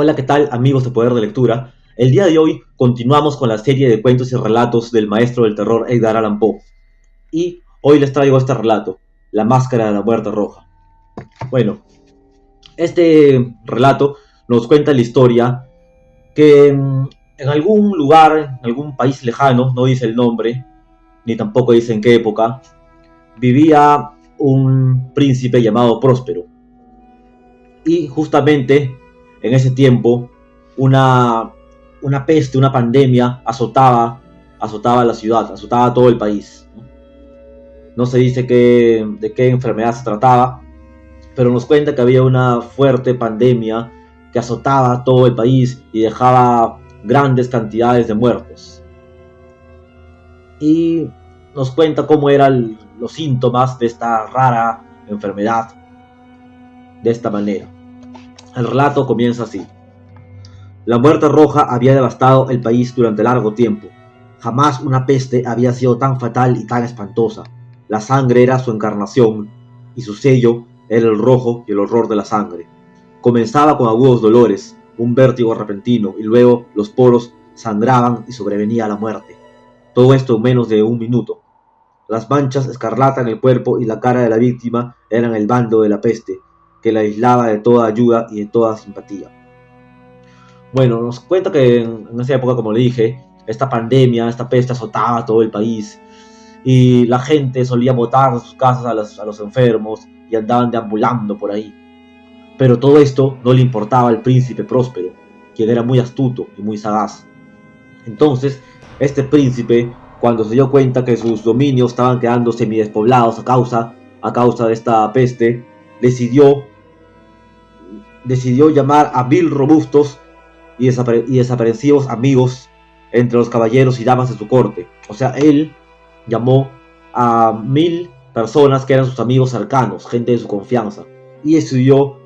Hola, ¿qué tal amigos de Poder de Lectura? El día de hoy continuamos con la serie de cuentos y relatos del maestro del terror Edgar Allan Poe. Y hoy les traigo este relato, La Máscara de la Muerte Roja. Bueno, este relato nos cuenta la historia que en algún lugar, en algún país lejano, no dice el nombre, ni tampoco dice en qué época, vivía un príncipe llamado Próspero. Y justamente en ese tiempo una, una peste, una pandemia azotaba la ciudad, azotaba todo el país. No se dice de qué enfermedad se trataba, pero nos cuenta que había una fuerte pandemia que azotaba todo el país y dejaba grandes cantidades de muertos. Y nos cuenta cómo eran los síntomas de esta rara enfermedad de esta manera. El relato comienza así. La muerte roja había devastado el país durante largo tiempo. Jamás una peste había sido tan fatal y tan espantosa. La sangre era su encarnación, y su sello era el rojo y el horror de la sangre. Comenzaba con agudos dolores, un vértigo repentino, y luego los poros sangraban y sobrevenía la muerte. Todo esto en menos de un minuto. Las manchas escarlata en el cuerpo y la cara de la víctima eran el bando de la peste, que la aislaba de toda ayuda y de toda simpatía. Bueno, nos cuenta que en esa época, como le dije, esta pandemia, esta peste azotaba todo el país y la gente solía botar de sus casas a los enfermos y andaban deambulando por ahí. Pero todo esto no le importaba al príncipe Próspero, quien era muy astuto y muy sagaz. Entonces, este príncipe, cuando se dio cuenta que sus dominios estaban quedando semidespoblados a causa de esta peste, decidió, decidió llamar a 1000 robustos y desaprensivos amigos entre los caballeros y damas de su corte. O sea, él llamó a 1000 personas que eran sus amigos cercanos, gente de su confianza, y decidió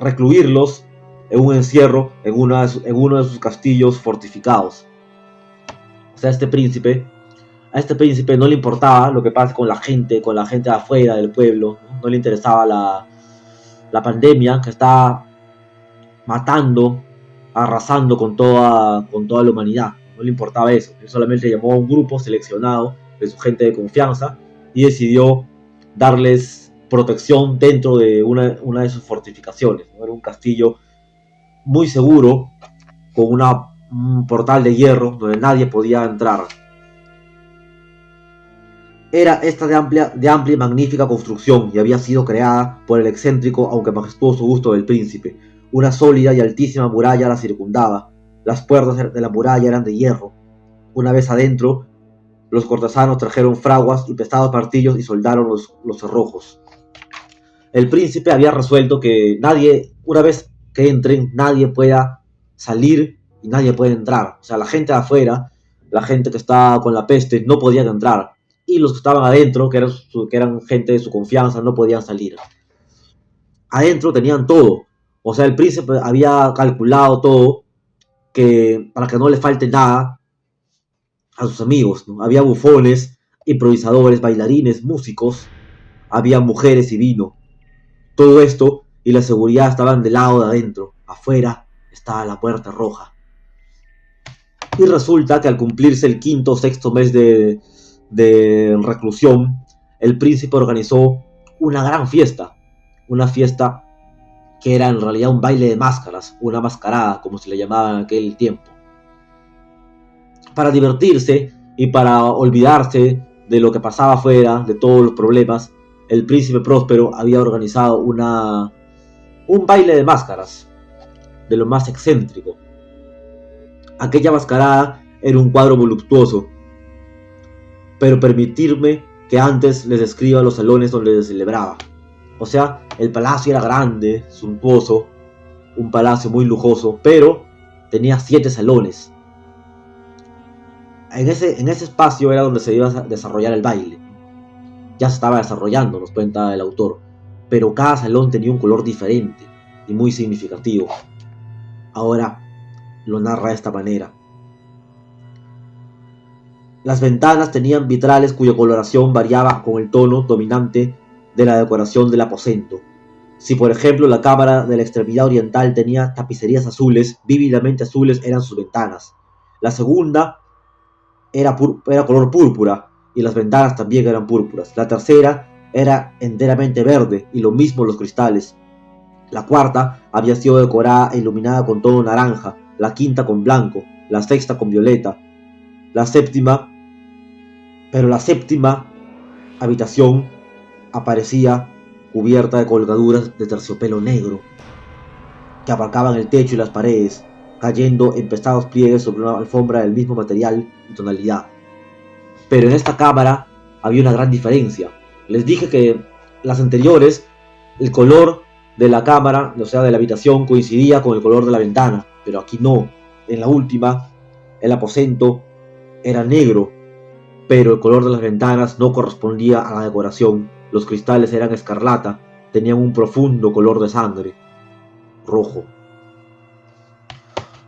recluirlos en un encierro en uno de sus castillos fortificados. O sea, a este príncipe no le importaba lo que pasa con la gente de afuera del pueblo, no le interesaba la pandemia que está matando, arrasando con toda la humanidad. No le importaba eso. Él solamente llamó a un grupo seleccionado de su gente de confianza y decidió darles protección dentro de una de sus fortificaciones. ¿No? Era un castillo muy seguro, con un portal de hierro donde nadie podía entrar. Era esta de amplia y magnífica construcción y había sido creada por el excéntrico aunque majestuoso gusto del príncipe. Una sólida y altísima muralla la circundaba. Las puertas de la muralla eran de hierro. Una vez adentro, los cortesanos trajeron fraguas y pesados martillos y soldaron los cerrojos. El príncipe había resuelto que nadie, una vez que entren, nadie pueda salir y nadie puede entrar. O sea, la gente de afuera, la gente que estaba con la peste, no podía entrar. Y los que estaban adentro, que eran gente de su confianza, no podían salir. Adentro tenían todo. O sea, el príncipe había calculado todo para que no le falte nada a sus amigos, ¿no? Había bufones, improvisadores, bailarines, músicos, había mujeres y vino. Todo esto y la seguridad estaban del lado de adentro. Afuera estaba la puerta roja. Y resulta que al cumplirse el quinto o sexto mes de reclusión, el príncipe organizó una gran fiesta. Una fiesta que era en realidad un baile de máscaras, una mascarada, como se le llamaba en aquel tiempo. Para divertirse y para olvidarse de lo que pasaba afuera, de todos los problemas, el príncipe Próspero había organizado un baile de máscaras, de lo más excéntrico. Aquella mascarada era un cuadro voluptuoso, pero permitirme que antes les describa los salones donde se celebraba. O sea, el palacio era grande, suntuoso, un palacio muy lujoso, pero tenía 7 salones. En ese espacio era donde se iba a desarrollar el baile. Ya se estaba desarrollando, nos cuenta el autor, pero cada salón tenía un color diferente y muy significativo. Ahora lo narra de esta manera. Las ventanas tenían vitrales cuya coloración variaba con el tono dominante de la decoración del aposento. Si por ejemplo la cámara de la extremidad oriental tenía tapicerías azules, vívidamente azules eran sus ventanas. La segunda era color púrpura y las ventanas también eran púrpuras. La tercera era enteramente verde y lo mismo los cristales. La cuarta había sido decorada e iluminada con tono naranja, la quinta con blanco, la sexta con violeta, la séptima habitación aparecía cubierta de colgaduras de terciopelo negro que abarcaban el techo y las paredes, cayendo en pesados pliegues sobre una alfombra del mismo material y tonalidad. Pero en esta cámara había una gran diferencia. Les dije que las anteriores, el color de la cámara, o sea, de la habitación, coincidía con el color de la ventana, pero aquí no. En la última, el aposento era negro, pero el color de las ventanas no correspondía a la decoración. Los cristales eran escarlata, tenían un profundo color de sangre, rojo.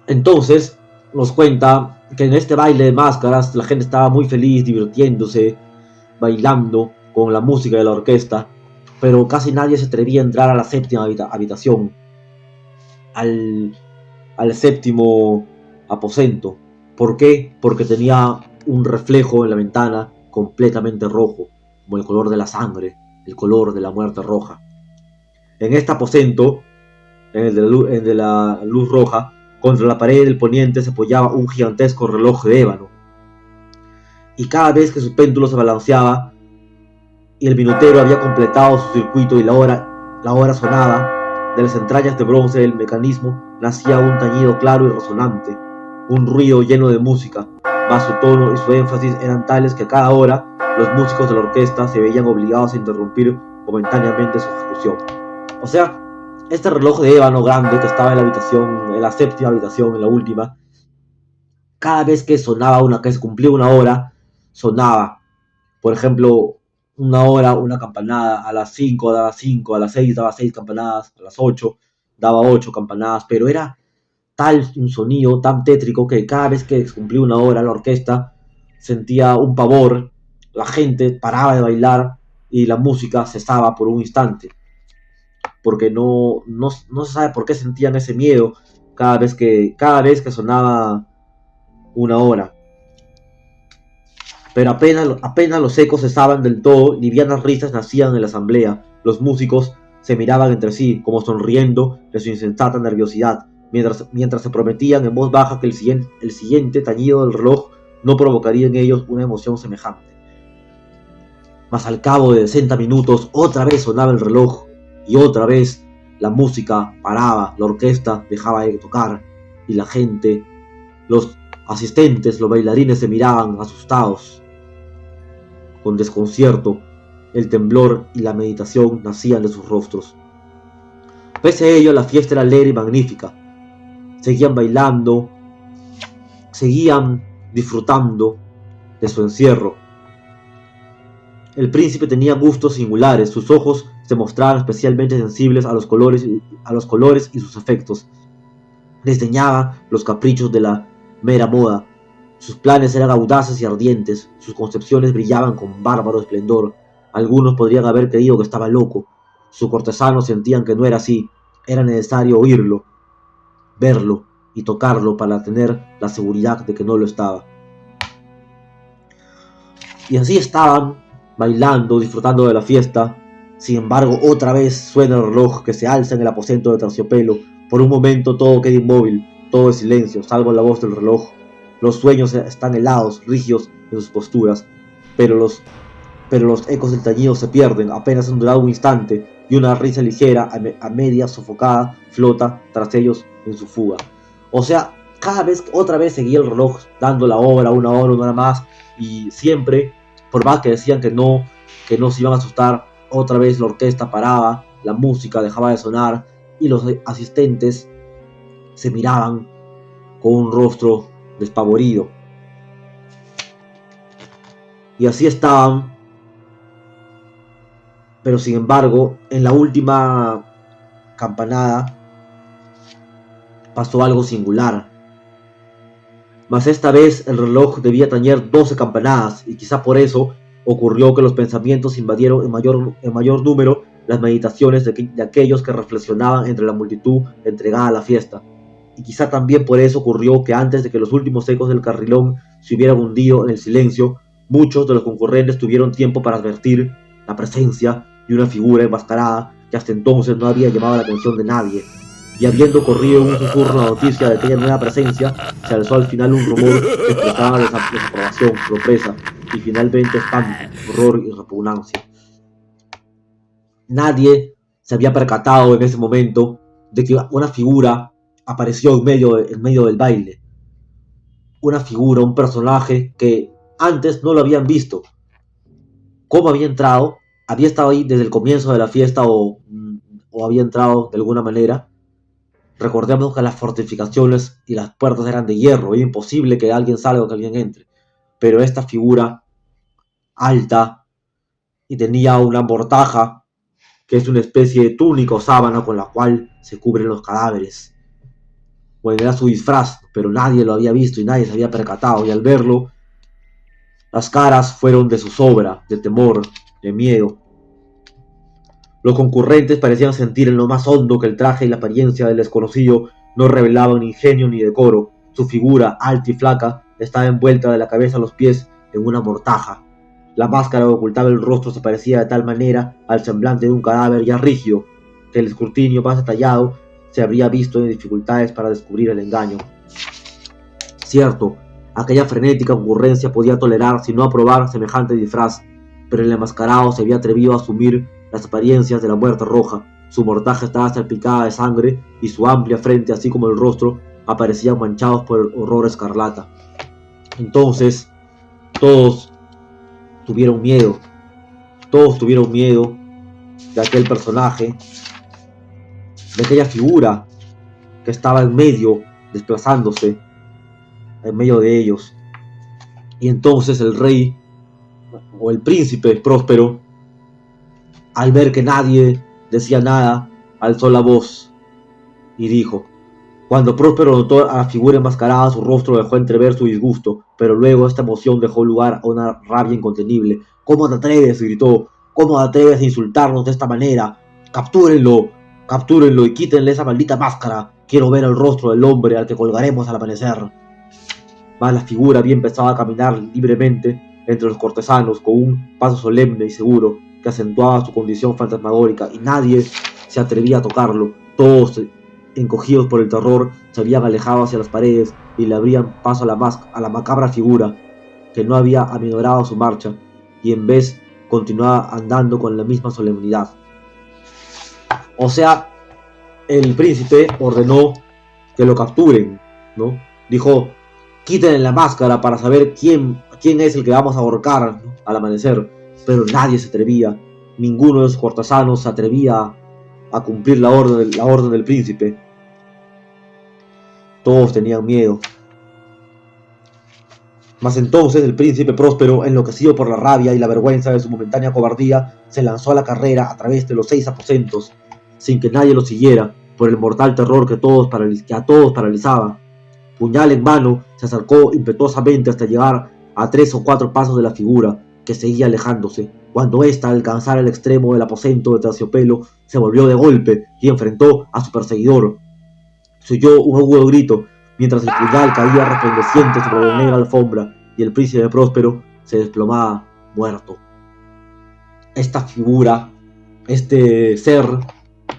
Entonces nos cuenta que en este baile de máscaras la gente estaba muy feliz, divirtiéndose, bailando con la música de la orquesta, pero casi nadie se atrevía a entrar a la séptima habitación, al séptimo aposento. ¿Por qué? Porque tenía un reflejo en la ventana completamente rojo, como el color de la sangre, el color de la muerte roja. En este aposento, en el de la luz roja, contra la pared del poniente se apoyaba un gigantesco reloj de ébano. Y cada vez que su péndulo se balanceaba y el minutero había completado su circuito y la hora sonaba, de las entrañas de bronce del mecanismo nacía un tañido claro y resonante, un ruido lleno de música, mas su tono y su énfasis eran tales que a cada hora los músicos de la orquesta se veían obligados a interrumpir momentáneamente su ejecución. O sea, este reloj de ébano grande que estaba en la habitación, en la séptima habitación, en la última, cada vez que sonaba que se cumplía una hora, sonaba, por ejemplo, una hora, una campanada, a las 5 daba 5, a las 6 daba 6 campanadas, a las 8 daba 8 campanadas, pero era tal un sonido tan tétrico que cada vez que se cumplía una hora la orquesta sentía un pavor, la gente paraba de bailar y la música cesaba por un instante, porque no se sabe por qué sentían ese miedo cada vez que sonaba una hora. Pero apenas los ecos cesaban del todo, livianas risas nacían en la asamblea. Los músicos se miraban entre sí, como sonriendo de su insensata nerviosidad, mientras se prometían en voz baja que el siguiente tañido del reloj no provocaría en ellos una emoción semejante. Mas al cabo de 60 minutos, otra vez sonaba el reloj, y otra vez la música paraba, la orquesta dejaba de tocar, y la gente, los asistentes, los bailarines se miraban asustados. Con desconcierto, el temblor y la meditación nacían de sus rostros. Pese a ello, la fiesta era alegre y magnífica. Seguían bailando, seguían disfrutando de su encierro. El príncipe tenía gustos singulares, sus ojos se mostraban especialmente sensibles a los colores y sus efectos. Desdeñaba los caprichos de la mera moda. Sus planes eran audaces y ardientes, sus concepciones brillaban con bárbaro esplendor. Algunos podrían haber creído que estaba loco. Sus cortesanos sentían que no era así. Era necesario oírlo, verlo y tocarlo para tener la seguridad de que no lo estaba. Y así estaban, bailando, disfrutando de la fiesta. Sin embargo, otra vez suena el reloj que se alza en el aposento de terciopelo. Por un momento todo queda inmóvil, todo es silencio, salvo la voz del reloj. Los sueños están helados, rígidos en sus posturas, pero los ecos del tañido se pierden, apenas han durado un instante, y una risa ligera, a media sofocada, flota tras ellos en su fuga. O sea, otra vez seguía el reloj dando la hora, una hora más, y siempre, por más que decían que no se iban a asustar, otra vez la orquesta paraba, la música dejaba de sonar, y los asistentes se miraban con un rostro despavorido. Y así estaban, pero sin embargo, en la última campanada pasó algo singular. Mas esta vez el reloj debía tañer 12 campanadas, y quizá por eso ocurrió que los pensamientos invadieron en mayor número las meditaciones de aquellos que reflexionaban entre la multitud entregada a la fiesta. Y quizá también por eso ocurrió que antes de que los últimos ecos del carrilón se hubieran hundido en el silencio, muchos de los concurrentes tuvieron tiempo para advertir la presencia de una figura enmascarada que hasta entonces no había llamado la atención de nadie. Y habiendo corrido un susurro la noticia de aquella nueva presencia, se alzó al final un rumor que expresaba desaprobación, sorpresa y finalmente espanto, horror y repugnancia. Nadie se había percatado en ese momento de que una figura apareció en medio del baile. Una figura, un personaje que antes no lo habían visto. ¿Cómo había entrado? ¿Había estado ahí desde el comienzo de la fiesta o había entrado de alguna manera? Recordemos que las fortificaciones y las puertas eran de hierro, era imposible que alguien salga o que alguien entre. Pero esta figura alta y tenía una mortaja, que es una especie de túnica o sábana con la cual se cubren los cadáveres. Bueno, era su disfraz, pero nadie lo había visto y nadie se había percatado. Y al verlo, las caras fueron de zozobra, de temor, de miedo. Los concurrentes parecían sentir en lo más hondo que el traje y la apariencia del desconocido no revelaban ni ingenio ni decoro. Su figura, alta y flaca, estaba envuelta de la cabeza a los pies en una mortaja. La máscara que ocultaba el rostro se parecía de tal manera al semblante de un cadáver ya rígido, que el escrutinio más detallado se habría visto en dificultades para descubrir el engaño. Cierto, aquella frenética concurrencia podía tolerar, si no aprobar, semejante disfraz, pero el enmascarado se había atrevido a asumir las apariencias de la muerte roja. Su mortaja estaba salpicada de sangre y su amplia frente, así como el rostro, aparecían manchados por el horror escarlata. Entonces, todos tuvieron miedo de aquel personaje, de aquella figura que estaba en medio, desplazándose en medio de ellos. Y entonces el rey, o el príncipe Próspero, al ver que nadie decía nada, alzó la voz y dijo. Cuando Próspero notó a la figura enmascarada, su rostro dejó entrever su disgusto, pero luego esta emoción dejó lugar a una rabia incontenible. ¿Cómo te atreves?, gritó. ¿Cómo te atreves a insultarnos de esta manera? ¡Captúrenlo! ¡Captúrenlo y quítenle esa maldita máscara! Quiero ver el rostro del hombre al que colgaremos al amanecer. Mas la figura había empezado a caminar libremente entre los cortesanos con un paso solemne y seguro que acentuaba su condición fantasmagórica, y nadie se atrevía a tocarlo. Todos, encogidos por el terror, se habían alejado hacia las paredes y le abrían paso a la macabra figura, que no había aminorado su marcha y en vez continuaba andando con la misma solemnidad. O sea, el príncipe ordenó que lo capturen, ¿no? Dijo, quítenle la máscara para saber quién es el que vamos a ahorcar, ¿no?, al amanecer. Pero nadie se atrevía, ninguno de los cortesanos se atrevía a cumplir la orden del príncipe. Todos tenían miedo. Mas entonces el príncipe Próspero, enloquecido por la rabia y la vergüenza de su momentánea cobardía, se lanzó a la carrera a través de los 6 aposentos, sin que nadie lo siguiera, por el mortal terror que a todos paralizaba. Puñal en mano, se acercó impetuosamente hasta llegar a 3 o 4 pasos de la figura, que seguía alejándose. Cuando ésta, al alcanzar el extremo del aposento de terciopelo, se volvió de golpe y enfrentó a su perseguidor. Se oyó un agudo grito, mientras el puñal caía resplandeciente sobre la negra alfombra y el príncipe Próspero se desplomaba muerto. Esta figura, este ser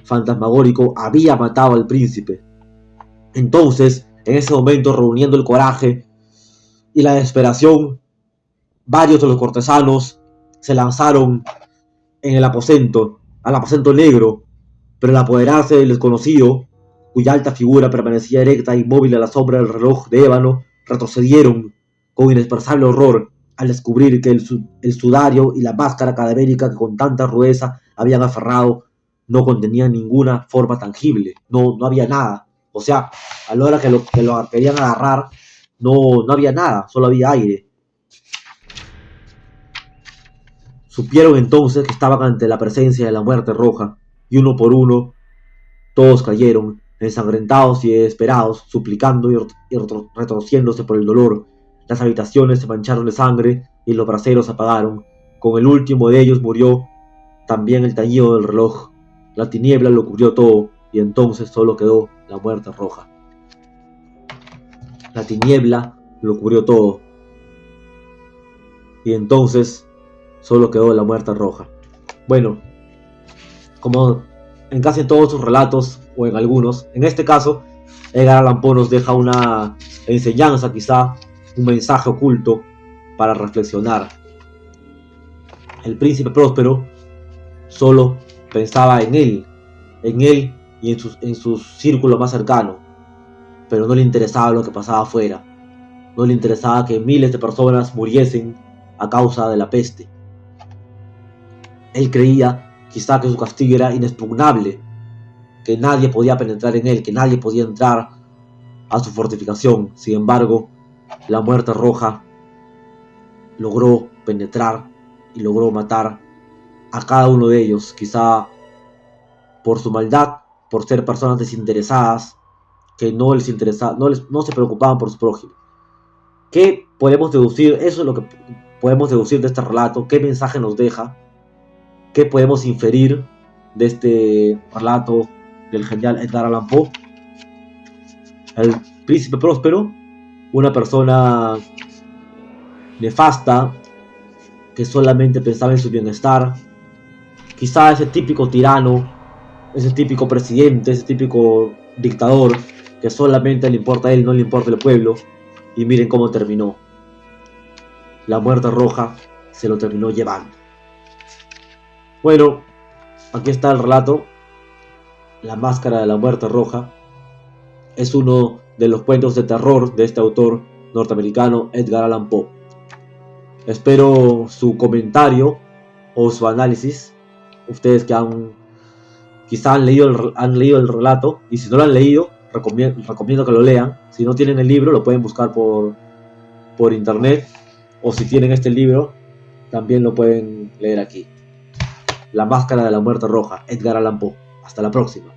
fantasmagórico, había matado al príncipe. Entonces, en ese momento, reuniendo el coraje y la desesperación, varios de los cortesanos se lanzaron al aposento negro, pero al apoderarse del desconocido, cuya alta figura permanecía erecta e inmóvil a la sombra del reloj de ébano, retrocedieron con inexpresable horror al descubrir que el sudario y la máscara cadavérica que con tanta rudeza habían aferrado no contenían ninguna forma tangible, no había nada. O sea, a la hora que lo querían agarrar, no había nada, solo había aire. Supieron entonces que estaban ante la presencia de la muerte roja, y uno por uno todos cayeron, ensangrentados y desesperados, suplicando y retorciéndose por el dolor. Las habitaciones se mancharon de sangre y los braseros se apagaron. Con el último de ellos murió también el tañido del reloj. La tiniebla lo cubrió todo y entonces solo quedó la muerte roja. La tiniebla lo cubrió todo y entonces solo quedó la muerte roja. Bueno, como en casi todos sus relatos, o en algunos, en este caso, Edgar Allan Poe nos deja una enseñanza, quizá un mensaje oculto para reflexionar. El príncipe próspero solo pensaba en él y en su círculo más cercano, pero no le interesaba lo que pasaba afuera, no le interesaba que miles de personas muriesen a causa de la peste. Él creía quizá que su castillo era inexpugnable, que nadie podía penetrar en él, que nadie podía entrar a su fortificación. Sin embargo, la muerte roja logró penetrar y logró matar a cada uno de ellos, quizá por su maldad, por ser personas desinteresadas, que no se preocupaban por su prójimo. ¿Qué podemos deducir? Eso es lo que podemos deducir de este relato. ¿Qué mensaje nos deja? ¿Qué podemos inferir de este relato del genial Edgar Allan Poe? El príncipe próspero, una persona nefasta que solamente pensaba en su bienestar, quizá ese típico tirano, ese típico presidente, ese típico dictador que solamente le importa a él, no le importa el pueblo. Y miren cómo terminó. La muerte roja se lo terminó llevando. Bueno, aquí está el relato. La máscara de la muerte roja es uno de los cuentos de terror de este autor norteamericano Edgar Allan Poe. Espero su comentario o su análisis. Ustedes que quizá han leído el relato, y si no lo han leído, recomiendo que lo lean. Si no tienen el libro, lo pueden buscar por internet, o si tienen este libro, también lo pueden leer aquí. La máscara de la muerte roja, Edgar Allan Poe. Hasta la próxima.